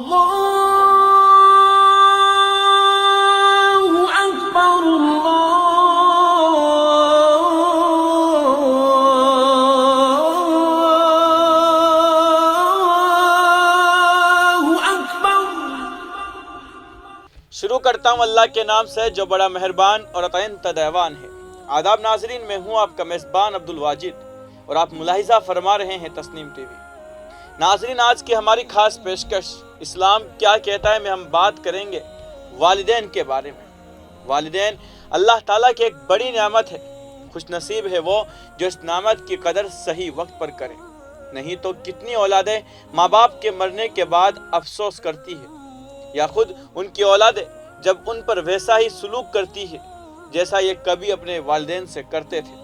أكبر شروع کرتا ہوں اللہ کے نام سے جو بڑا مہربان اور عطاء دیوان ہے۔ آداب ناظرین، میں ہوں آپ کا میزبان عبد الواجد اور آپ ملاحظہ فرما رہے ہیں تسنیم ٹی وی۔ ناظرین، آج کی ہماری خاص پیشکش اسلام کیا کہتا ہے میں ہم بات کریں گے والدین کے بارے میں۔ والدین اللہ تعالیٰ کی ایک بڑی نعمت ہے۔ خوش نصیب ہے وہ جو اس نعمت کی قدر صحیح وقت پر کرے، نہیں تو کتنی اولادیں ماں باپ کے مرنے کے بعد افسوس کرتی ہے، یا خود ان کی اولادیں جب ان پر ویسا ہی سلوک کرتی ہے جیسا یہ کبھی اپنے والدین سے کرتے تھے۔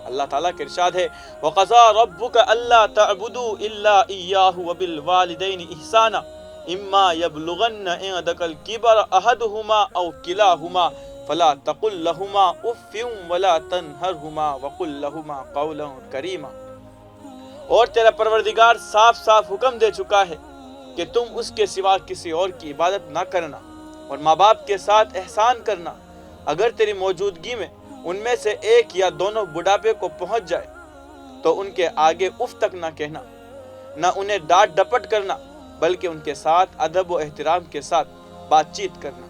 اللہ تعالیٰ کا ارشاد ہے وَقَضَىٰ رَبُّكَ أَلَّا تَعْبُدُوا إِلَّا إِيَّاهُ وَبِالْوَالِدَيْنِ إِحْسَانًا إِمَّا يَبْلُغَنَّ عِندَكَ الْكِبَرَ أَحَدُهُمَا أَوْ كِلَاهُمَا فَلَا تَقُل لَّهُمَا أُفٍّ وَلَا تَنْهَرْهُمَا وَقُل لَّهُمَا قَوْلًا كَرِيمًا۔ اور تیرا پروردگار صاف صاف حکم دے چکا ہے کہ تم اس کے سوا کسی اور کی عبادت نہ کرنا اور ماں باپ کے ساتھ احسان کرنا۔ اگر تیری موجودگی میں ان میں سے ایک یا دونوں بڑھاپے کو پہنچ جائے تو ان کے آگے اف تک نہ کہنا، نہ انہیں ڈانٹ ڈپٹ کرنا، بلکہ ان کے ساتھ ادب و احترام کے ساتھ بات چیت کرنا۔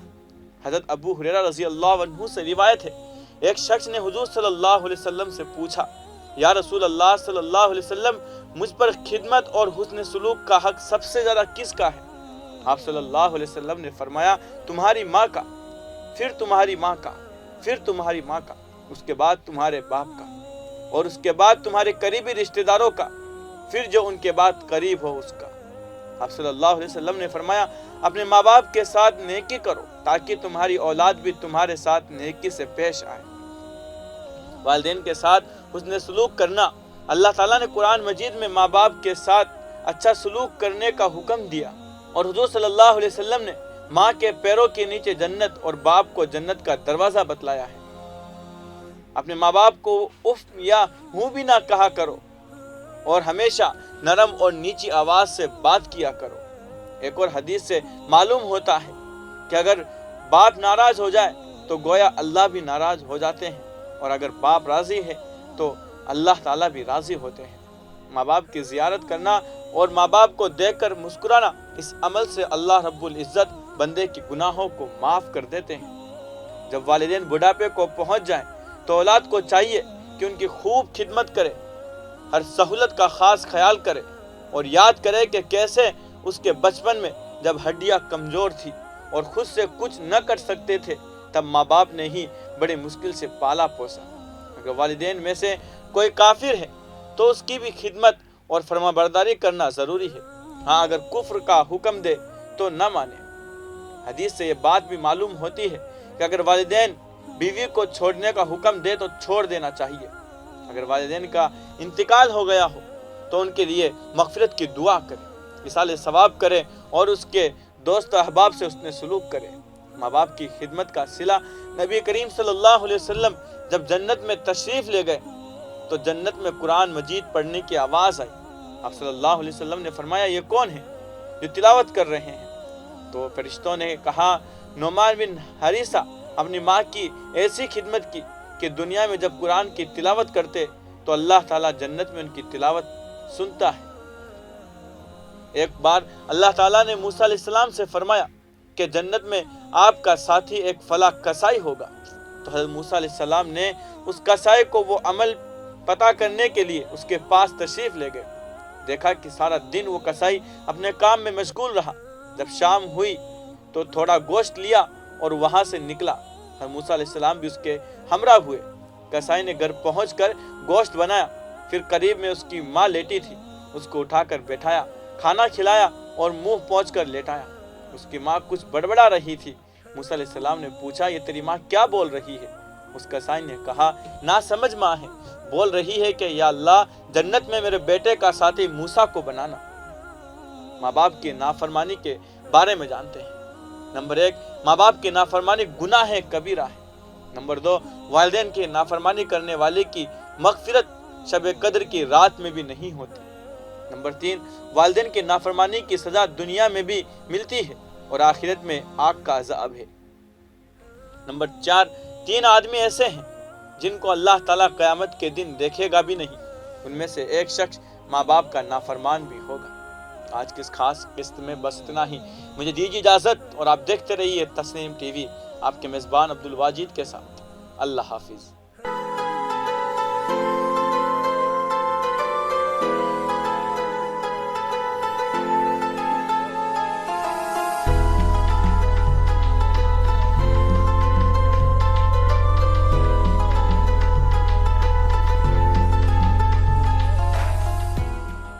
حضرت ابو ہریرہ رضی اللہ عنہ سے روایت ہے، ایک شخص نے حضور صلی اللہ علیہ وسلم سے پوچھا، یا رسول اللہ صلی اللہ علیہ وسلم، مجھ پر خدمت اور حسن سلوک کا حق سب سے زیادہ کس کا ہے؟ آپ صلی اللہ علیہ وسلم نے فرمایا، تمہاری ماں کا، پھر تمہاری ماں کا، پھر تمہاری ماں کا، اس کے بعد تمہارے باپ کا، اور اس کے بعد تمہارے قریبی رشتہ داروں کا، پھر جو ان کے بعد قریب ہو اس کا۔ آپ صلی اللہ علیہ وسلم نے فرمایا، اپنے ماں باپ کے ساتھ نیکی کرو تاکہ تمہاری اولاد بھی تمہارے ساتھ نیکی سے پیش آئے۔ والدین کے ساتھ حسن سلوک کرنا، اللہ تعالیٰ نے قرآن مجید میں ماں باپ کے ساتھ اچھا سلوک کرنے کا حکم دیا، اور حضور صلی اللہ علیہ وسلم نے ماں کے پیروں کے نیچے جنت اور باپ کو جنت کا دروازہ بتلایا ہے۔ اپنے ماں باپ کو اف یا ہوں بھی نہ کہا کرو، اور ہمیشہ نرم اور نیچی آواز سے بات کیا کرو۔ ایک اور حدیث سے معلوم ہوتا ہے کہ اگر باپ ناراض ہو جائے تو گویا اللہ بھی ناراض ہو جاتے ہیں، اور اگر باپ راضی ہے تو اللہ تعالیٰ بھی راضی ہوتے ہیں۔ ماں باپ کی زیارت کرنا اور ماں باپ کو دیکھ کر مسکرانا، اس عمل سے اللہ رب العزت بندے کی گناہوں کو معاف کر دیتے ہیں۔ جب والدین بڑھاپے کو پہنچ جائیں تو اولاد کو چاہیے کہ ان کی خوب خدمت کرے، ہر سہولت کا خاص خیال کرے، اور یاد کرے کہ کیسے اس کے بچپن میں جب ہڈیاں کمزور تھی اور خود سے کچھ نہ کر سکتے تھے تب ماں باپ نے ہی بڑے مشکل سے پالا پوسا۔ اگر والدین میں سے کوئی کافر ہے تو اس کی بھی خدمت اور فرما برداری کرنا ضروری ہے۔ ہاں، اگر کفر کا حکم دے تو نہ مانے۔ حدیث سے یہ بات بھی معلوم ہوتی ہے کہ اگر والدین بیوی کو چھوڑنے کا حکم دے تو چھوڑ دینا چاہیے۔ اگر والدین کا انتقال ہو گیا ہو تو ان کے لیے مغفرت کی دعا کرے، اصالہ ثواب کرے اور اس کے دوست احباب سے اس نے سلوک کرے۔ ماں باپ کی خدمت کا صلہ نبی کریم صلی اللہ علیہ وسلم جب جنت میں تشریف لے گئے تو جنت میں قرآن مجید پڑھنے کی آواز آئی۔ آپ صلی اللہ علیہ وسلم نے فرمایا، یہ کون ہے جو تلاوت کر رہے ہیں؟ تو فرشتوں نے کہا، نعمان بن حریثہ اپنی ماں کی ایسی خدمت کی کہ دنیا میں جب قرآن کی تلاوت کرتے تو اللہ تعالیٰ جنت میں ان کی تلاوت سنتا ہے۔ ایک بار اللہ تعالیٰ نے موسیٰ علیہ السلام سے فرمایا کہ جنت میں آپ کا ساتھی ایک فلاں کسائی ہوگا، تو حضرت موسیٰ علیہ السلام نے اس کسائی کو وہ عمل پتہ کرنے کے لیے اس کے پاس تشریف لے گئے۔ دیکھا کہ سارا دن وہ کسائی اپنے کام میں مشغول رہا۔ جب شام ہوئی تو تھوڑا گوشت لیا اور وہاں سے نکلا۔ حضرت موسیٰ علیہ السلام بھی اس کے ہمراہ ہوئے۔ کسائی نے گھر پہنچ کر گوشت بنایا، پھر قریب میں اس کی ماں لیٹی تھی، اس کو اٹھا کر بیٹھایا، کھانا کھلایا اور منہ پہنچ کر لیٹایا۔ اس کی ماں کچھ بڑبڑا رہی تھی۔ موسیٰ علیہ السلام نے پوچھا، یہ تیری ماں کیا بول رہی ہے؟ اس کسائی نے کہا، نا سمجھ ماں ہے، بول رہی ہے کہ یا اللہ جنت میں میرے بیٹے کا ساتھی موسیٰ کو بنانا۔ ماں باپ کی نافرمانی کے بارے میں جانتے ہیں۔ نمبر 1، ماں باپ کی نافرمانی گناہ کبیرہ ہے۔ نمبر 2، والدین کی نافرمانی کرنے والے کی مغفرت شب قدر کی رات میں بھی نہیں ہوتی۔ نمبر 3، والدین کی نافرمانی کی سزا دنیا میں بھی ملتی ہے اور آخرت میں آگ کا عذاب ہے۔ نمبر 4، 3 آدمی ایسے ہیں جن کو اللہ تعالیٰ قیامت کے دن دیکھے گا بھی نہیں، ان میں سے ایک شخص ماں باپ کا نافرمان بھی ہوگا۔ آج کی اس خاص قسط میں بس اتنا ہی، مجھے دیجیے اجازت اور آپ دیکھتے رہیے تسنیم ٹی وی، آپ کے میزبان عبدالواجد کے ساتھ۔ اللہ حافظ۔